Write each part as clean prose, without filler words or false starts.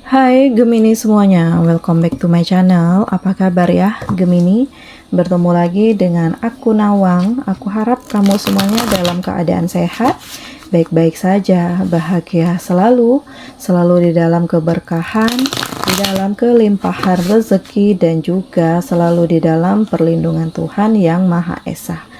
Hai Gemini semuanya, welcome back to my channel. Apa kabar ya Gemini? Bertemu lagi dengan aku Nawang. Aku harap kamu semuanya dalam keadaan sehat, baik-baik saja, bahagia selalu, selalu di dalam keberkahan, di dalam kelimpahan rezeki, dan juga selalu di dalam perlindungan Tuhan Yang Maha Esa.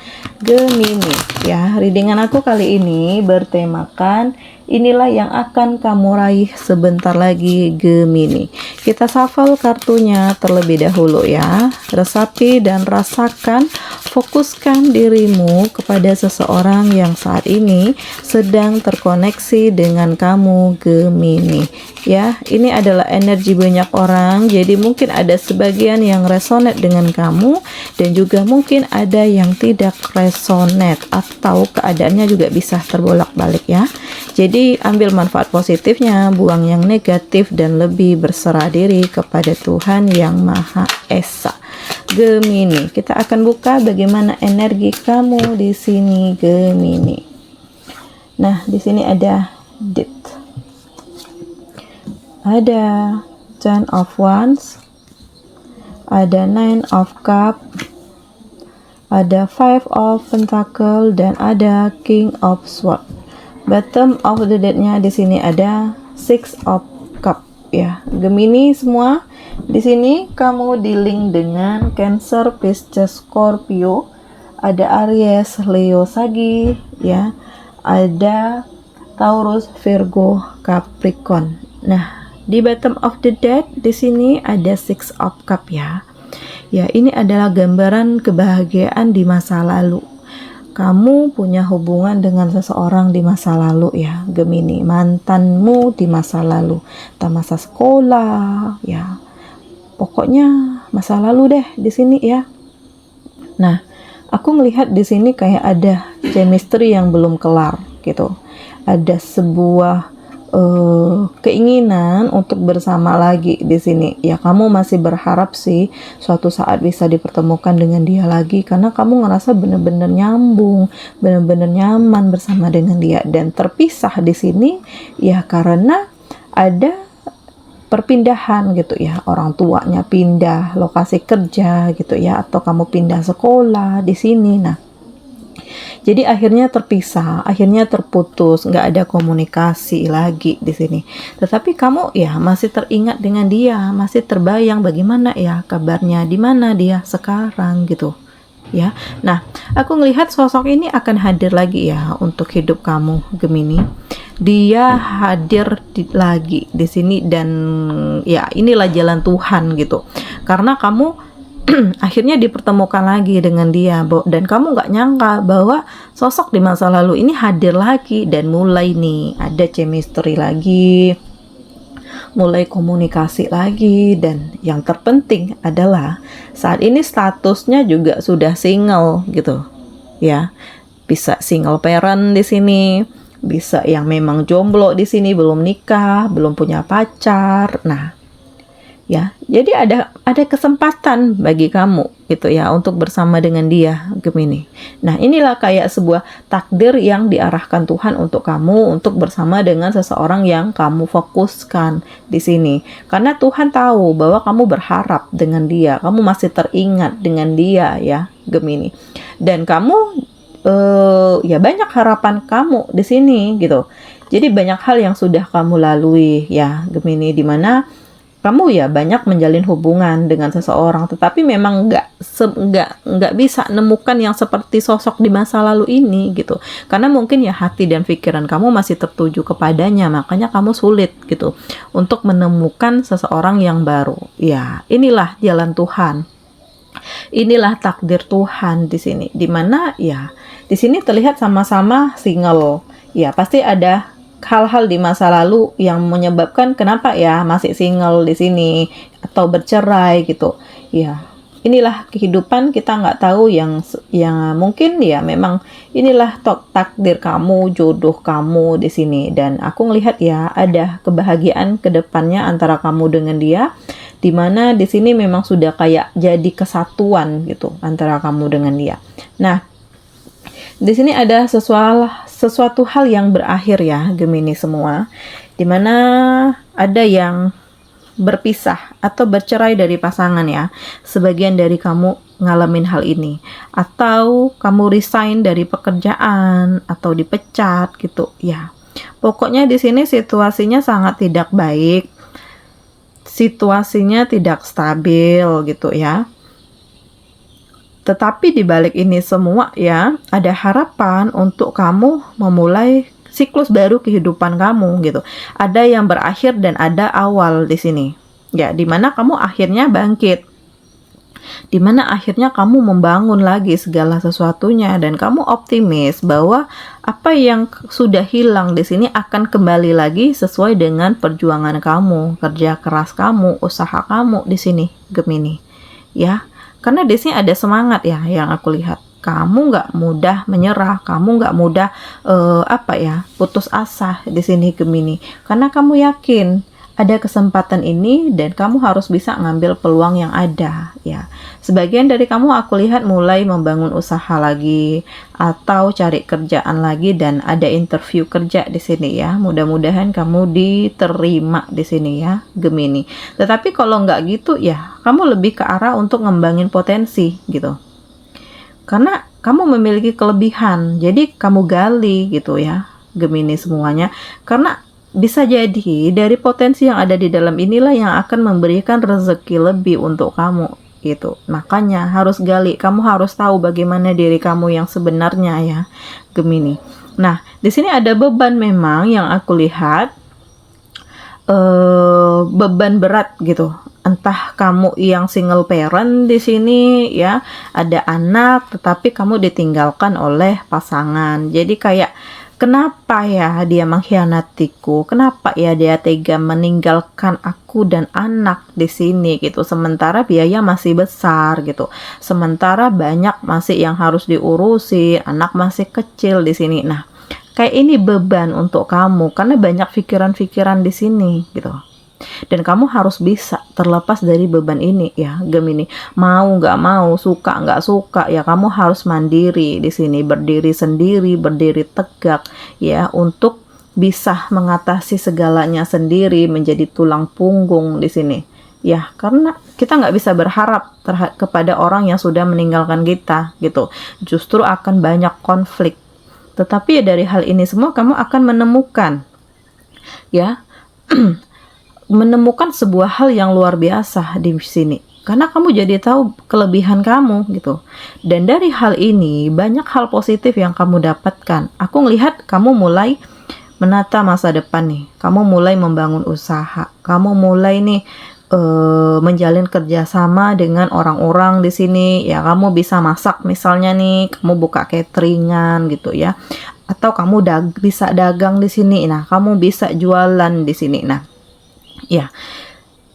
Gemini ya, readingan aku kali ini bertemakan inilah yang akan kamu raih sebentar lagi Gemini. Kita shuffle kartunya terlebih dahulu ya. Resapi dan rasakan, fokuskan dirimu kepada seseorang yang saat ini sedang terkoneksi dengan kamu Gemini. Ya, ini adalah energi banyak orang, jadi mungkin ada sebagian yang resonate dengan kamu dan juga mungkin ada yang tidak resonate atau keadaannya juga bisa terbolak-balik ya. Jadi ambil manfaat positifnya, buang yang negatif dan lebih berserah diri kepada Tuhan Yang Maha Esa. Gemini, kita akan buka bagaimana energi kamu di sini Gemini. Nah, di sini ada Death. Ada Ten of Wands, ada Nine of Cup, ada Five of Pentacle, dan ada King of Sword. Bottom of the deck-nya di sini ada Six of Cup ya. Gemini semua, di sini kamu di-link dengan Cancer, Pisces, Scorpio, ada Aries, Leo, Sagi ya. Ada Taurus, Virgo, Capricorn. Nah, di bottom of the deck di sini ada Six of Cup ya. Ya, ini adalah gambaran kebahagiaan di masa lalu. Kamu punya hubungan dengan seseorang di masa lalu ya, Gemini. Mantanmu di masa lalu, entah masa sekolah ya. Pokoknya masa lalu deh di sini ya. Nah, aku melihat di sini kayak ada chemistry yang belum kelar gitu. Ada sebuah keinginan untuk bersama lagi di sini ya. Kamu masih berharap sih suatu saat bisa dipertemukan dengan dia lagi karena kamu ngerasa bener-bener nyambung, bener-bener nyaman bersama dengan dia. Dan terpisah di sini ya karena ada perpindahan gitu ya, orang tuanya pindah lokasi kerja gitu ya, atau kamu pindah sekolah di sini. Nah, jadi akhirnya terpisah, akhirnya terputus, nggak ada komunikasi lagi di sini. Tetapi kamu ya masih teringat dengan dia, masih terbayang bagaimana ya kabarnya, di mana dia sekarang gitu. Ya, nah aku ngelihat sosok ini akan hadir lagi ya untuk hidup kamu Gemini. Dia hadir lagi di sini dan ya inilah jalan Tuhan gitu. Karena kamu akhirnya dipertemukan lagi dengan dia dan kamu nggak nyangka bahwa sosok di masa lalu ini hadir lagi dan mulai nih ada chemistry lagi, mulai komunikasi lagi, dan yang terpenting adalah saat ini statusnya juga sudah single gitu ya. Bisa single parent di sini, bisa yang memang jomblo di sini, belum nikah, belum punya pacar. Nah, ya, jadi ada kesempatan bagi kamu gitu ya untuk bersama dengan dia Gemini. Nah, inilah kayak sebuah takdir yang diarahkan Tuhan untuk kamu untuk bersama dengan seseorang yang kamu fokuskan di sini. Karena Tuhan tahu bahwa kamu berharap dengan dia, kamu masih teringat dengan dia ya Gemini. Dan kamu ya banyak harapan kamu di sini gitu. Jadi banyak hal yang sudah kamu lalui ya Gemini, di mana kamu ya banyak menjalin hubungan dengan seseorang, tetapi memang nggak bisa nemukan yang seperti sosok di masa lalu ini gitu. Karena mungkin ya hati dan pikiran kamu masih tertuju kepadanya, makanya kamu sulit gitu untuk menemukan seseorang yang baru. Ya, inilah jalan Tuhan. Inilah takdir Tuhan di sini. Dimana ya di sini terlihat sama-sama single. Ya, pasti ada hal-hal di masa lalu yang menyebabkan kenapa ya masih single di sini atau bercerai gitu ya. Inilah kehidupan, kita nggak tahu yang mungkin ya memang inilah takdir kamu, jodoh kamu di sini. Dan aku ngelihat ya ada kebahagiaan ke depannya antara kamu dengan dia, dimana di sini memang sudah kayak jadi kesatuan gitu antara kamu dengan dia. Nah, di sini ada sesuatu hal yang berakhir ya Gemini semua, dimana ada yang berpisah atau bercerai dari pasangan ya. Sebagian dari kamu ngalamin hal ini, atau kamu resign dari pekerjaan atau dipecat gitu ya. Pokoknya di sini situasinya sangat tidak baik. Situasinya tidak stabil gitu ya. Tetapi di balik ini semua ya, ada harapan untuk kamu memulai siklus baru kehidupan kamu gitu. Ada yang berakhir dan ada awal di sini. Ya, dimana kamu akhirnya bangkit. Dimana akhirnya kamu membangun lagi segala sesuatunya dan kamu optimis bahwa apa yang sudah hilang di sini akan kembali lagi sesuai dengan perjuangan kamu, kerja keras kamu, usaha kamu di sini, Gemini. Ya. Karena di sini ada semangat ya yang aku lihat. Kamu nggak mudah menyerah, kamu nggak mudah putus asa di sini Gemini. Karena kamu yakin ada kesempatan ini dan kamu harus bisa ngambil peluang yang ada ya. Sebagian dari kamu aku lihat mulai membangun usaha lagi atau cari kerjaan lagi dan ada interview kerja di sini ya. Mudah-mudahan kamu diterima di sini ya Gemini. Tetapi kalau nggak gitu ya, kamu lebih ke arah untuk ngembangin potensi gitu. Karena kamu memiliki kelebihan, jadi kamu gali gitu ya Gemini semuanya. Karena bisa jadi dari potensi yang ada di dalam inilah yang akan memberikan rezeki lebih untuk kamu gitu. Makanya harus gali, kamu harus tahu bagaimana diri kamu yang sebenarnya ya Gemini. Nah, di sini ada beban memang yang aku lihat, beban berat gitu. Entah kamu yang single parent di sini ya, ada anak tetapi kamu ditinggalkan oleh pasangan. Jadi kayak kenapa ya dia mengkhianatiku? Kenapa ya dia tega meninggalkan aku dan anak di sini gitu? Sementara biaya masih besar gitu. Sementara banyak masih yang harus diurusi, anak masih kecil di sini. Nah, kayak ini beban untuk kamu karena banyak pikiran-pikiran di sini gitu. Dan kamu harus bisa terlepas dari beban ini ya Gemini. Mau nggak mau, suka nggak suka ya kamu harus mandiri di sini, berdiri sendiri, berdiri tegak ya untuk bisa mengatasi segalanya sendiri, menjadi tulang punggung di sini. Ya, karena kita nggak bisa berharap kepada orang yang sudah meninggalkan kita gitu. Justru akan banyak konflik. Tetapi ya dari hal ini semua kamu akan menemukan ya menemukan sebuah hal yang luar biasa di sini. Karena kamu jadi tahu kelebihan kamu gitu. Dan dari hal ini banyak hal positif yang kamu dapatkan. Aku ngelihat kamu mulai menata masa depan nih. Kamu mulai membangun usaha. Kamu mulai nih menjalin kerjasama dengan orang-orang di sini. Ya kamu bisa masak misalnya nih. Kamu buka cateringan gitu ya. Atau kamu bisa dagang di sini. Nah kamu bisa jualan di sini. Nah ya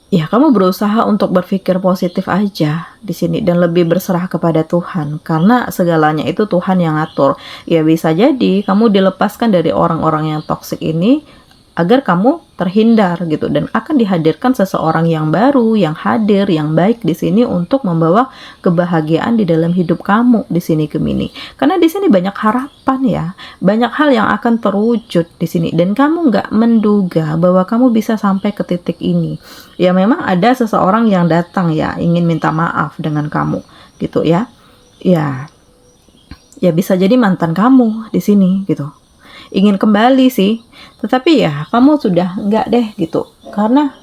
kamu berusaha untuk berpikir positif aja di sini dan lebih berserah kepada Tuhan karena segalanya itu Tuhan yang ngatur. Ya bisa jadi kamu dilepaskan dari orang-orang yang toksik ini agar kamu terhindar gitu dan akan dihadirkan seseorang yang baru, yang hadir, yang baik di sini untuk membawa kebahagiaan di dalam hidup kamu di sini Gemini. Karena di sini banyak harapan ya, banyak hal yang akan terwujud di sini dan kamu nggak menduga bahwa kamu bisa sampai ke titik ini. Ya memang ada seseorang yang datang ya ingin minta maaf dengan kamu gitu ya. Ya bisa jadi mantan kamu di sini gitu. Ingin kembali sih, tetapi ya kamu sudah enggak deh gitu karena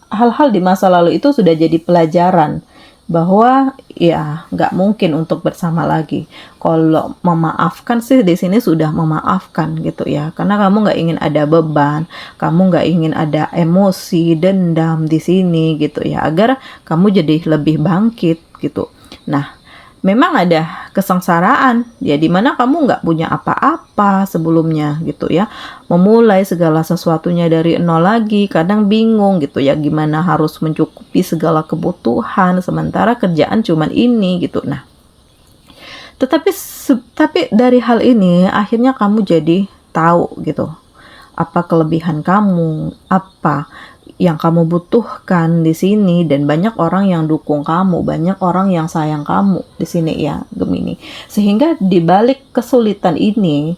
hal-hal di masa lalu itu sudah jadi pelajaran bahwa ya nggak mungkin untuk bersama lagi. Kalau memaafkan sih di sini sudah memaafkan gitu ya karena kamu nggak ingin ada beban, kamu nggak ingin ada emosi dendam di sini gitu ya agar kamu jadi lebih bangkit gitu. Nah memang ada kesengsaraan ya dimana kamu nggak punya apa-apa sebelumnya gitu ya, memulai segala sesuatunya dari nol lagi, kadang bingung gitu ya gimana harus mencukupi segala kebutuhan sementara kerjaan cuman ini gitu. Nah tetapi dari hal ini akhirnya kamu jadi tahu gitu apa kelebihan kamu, apa yang kamu butuhkan di sini dan banyak orang yang dukung kamu, banyak orang yang sayang kamu di sini ya Gemini. Sehingga di balik kesulitan ini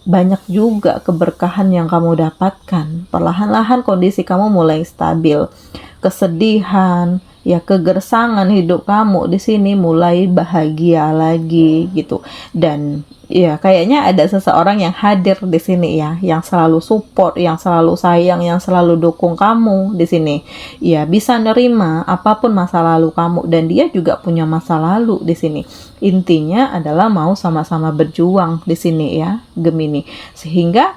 banyak juga keberkahan yang kamu dapatkan. Perlahan-lahan kondisi kamu mulai stabil. Kesedihan, ya kegersangan hidup kamu di sini mulai bahagia lagi gitu. Dan ya kayaknya ada seseorang yang hadir di sini ya, yang selalu support, yang selalu sayang, yang selalu dukung kamu di sini. Ya bisa nerima apapun masa lalu kamu, dan dia juga punya masa lalu di sini. Intinya adalah mau sama-sama berjuang di sini ya, Gemini. Sehingga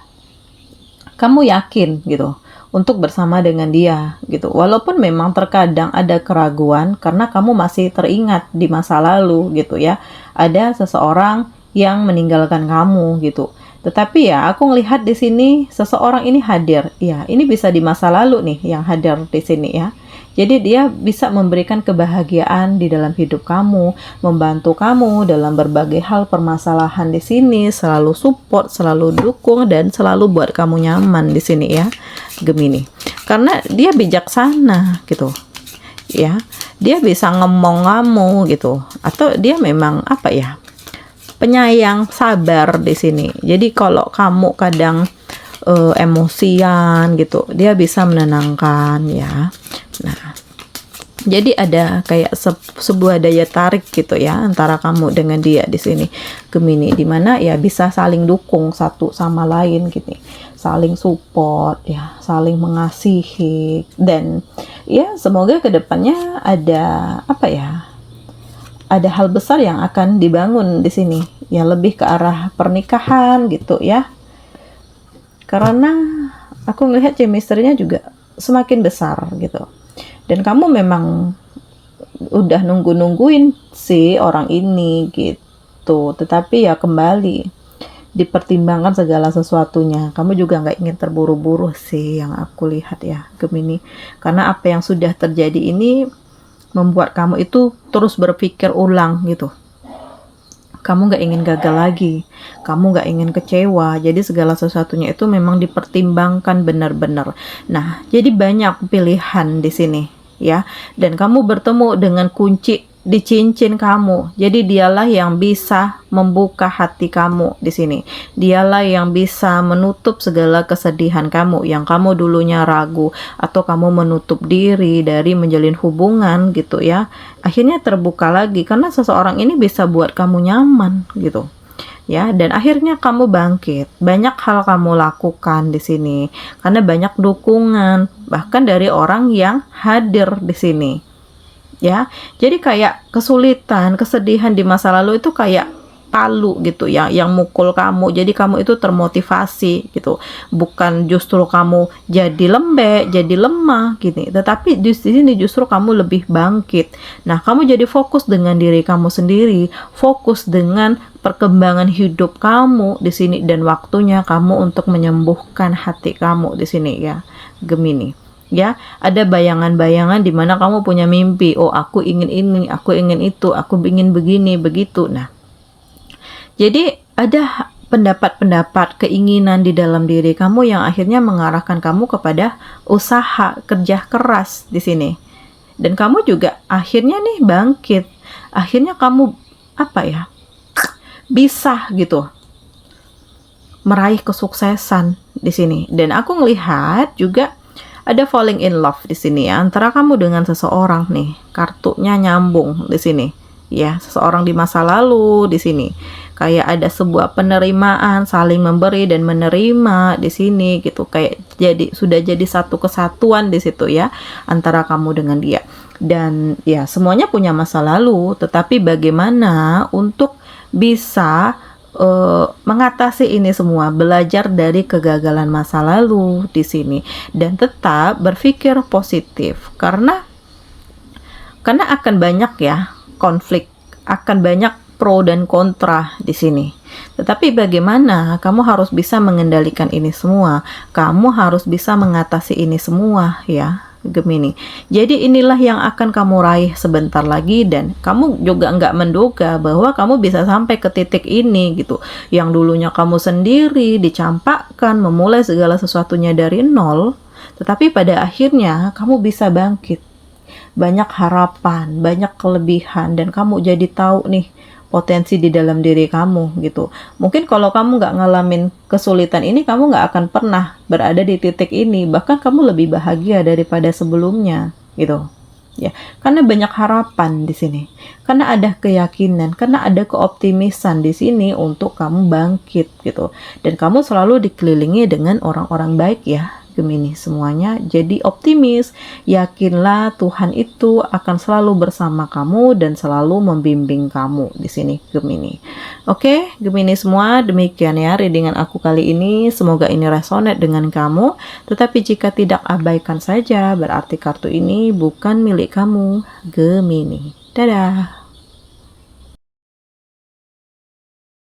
kamu yakin gitu untuk bersama dengan dia gitu. Walaupun memang terkadang ada keraguan karena kamu masih teringat di masa lalu gitu ya. Ada seseorang yang meninggalkan kamu gitu. Tetapi ya aku ngelihat di sini seseorang ini hadir. Ya, ini bisa di masa lalu nih yang hadir di sini ya. Jadi dia bisa memberikan kebahagiaan di dalam hidup kamu, membantu kamu dalam berbagai hal permasalahan di sini, selalu support, selalu dukung, dan selalu buat kamu nyaman di sini ya, Gemini. Karena dia bijaksana gitu, ya. Dia bisa ngomong kamu gitu, atau dia memang apa ya, penyayang, sabar di sini. Jadi kalau kamu kadang emosian gitu, dia bisa menenangkan ya. Nah, jadi ada kayak sebuah daya tarik gitu ya antara kamu dengan dia di sini, Gemini, dimana ya bisa saling dukung satu sama lain gitu, saling support ya, saling mengasihi, dan ya semoga kedepannya ada apa ya, ada hal besar yang akan dibangun di sini ya, lebih ke arah pernikahan gitu ya, karena aku melihat chemistry-nya juga semakin besar gitu. Dan kamu memang udah nungguin si orang ini gitu. Tetapi ya kembali dipertimbangkan segala sesuatunya. Kamu juga nggak ingin terburu-buru sih yang aku lihat ya, Gemini. Karena apa yang sudah terjadi ini membuat kamu itu terus berpikir ulang gitu. Kamu nggak ingin gagal lagi, kamu nggak ingin kecewa, jadi segala sesuatunya itu memang dipertimbangkan benar-benar. Nah, jadi banyak pilihan di sini, ya. Dan kamu bertemu dengan kunci di cincin kamu. Jadi dialah yang bisa membuka hati kamu di sini. Dialah yang bisa menutup segala kesedihan kamu yang kamu dulunya ragu, atau kamu menutup diri dari menjalin hubungan gitu ya. Akhirnya terbuka lagi karena seseorang ini bisa buat kamu nyaman gitu. Ya, dan akhirnya kamu bangkit. Banyak hal kamu lakukan di sini karena banyak dukungan bahkan dari orang yang hadir di sini. Ya, jadi kayak kesulitan, kesedihan di masa lalu itu kayak palu gitu ya, yang mukul kamu. Jadi kamu itu termotivasi gitu, bukan justru kamu jadi lembek, jadi lemah gini, tetapi di sini justru kamu lebih bangkit. Nah, kamu jadi fokus dengan diri kamu sendiri, fokus dengan perkembangan hidup kamu di sini, dan waktunya kamu untuk menyembuhkan hati kamu di sini ya, Gemini. Ya, ada bayangan-bayangan di mana kamu punya mimpi. Oh, aku ingin ini, aku ingin itu, aku ingin begini, begitu. Nah, jadi ada pendapat-pendapat, keinginan di dalam diri kamu yang akhirnya mengarahkan kamu kepada usaha, kerja keras di sini. Dan kamu juga akhirnya nih bangkit. Akhirnya kamu apa ya? Bisa gitu meraih kesuksesan di sini. Dan aku ngelihat juga ada falling in love di sini ya, antara kamu dengan seseorang nih. Kartunya nyambung di sini. Ya, seseorang di masa lalu di sini. Kayak ada sebuah penerimaan, saling memberi dan menerima di sini gitu. Kayak sudah jadi satu kesatuan di situ ya antara kamu dengan dia. Dan ya semuanya punya masa lalu, tetapi bagaimana untuk bisa mengatasi ini semua, belajar dari kegagalan masa lalu di sini, dan tetap berpikir positif karena akan banyak ya konflik, akan banyak pro dan kontra di sini. Tetapi bagaimana kamu harus bisa mengendalikan ini semua, kamu harus bisa mengatasi ini semua ya, Gemini. Jadi inilah yang akan kamu raih sebentar lagi, dan kamu juga nggak menduga bahwa kamu bisa sampai ke titik ini gitu. Yang dulunya kamu sendiri dicampakkan, memulai segala sesuatunya dari nol, tetapi pada akhirnya kamu bisa bangkit. Banyak harapan, banyak kelebihan, dan kamu jadi tahu nih potensi di dalam diri kamu gitu. Mungkin kalau kamu nggak ngalamin kesulitan ini, kamu nggak akan pernah berada di titik ini, bahkan kamu lebih bahagia daripada sebelumnya gitu. Ya, karena banyak harapan di sini, karena ada keyakinan, karena ada keoptimisan di sini untuk kamu bangkit gitu, dan kamu selalu dikelilingi dengan orang-orang baik ya Gemini semuanya. Jadi optimis, yakinlah Tuhan itu akan selalu bersama kamu dan selalu membimbing kamu di sini Gemini. Oke, Gemini semua, demikian ya readingan aku kali ini. Semoga ini resonate dengan kamu. Tetapi jika tidak, abaikan saja, berarti kartu ini bukan milik kamu Gemini. Dadah.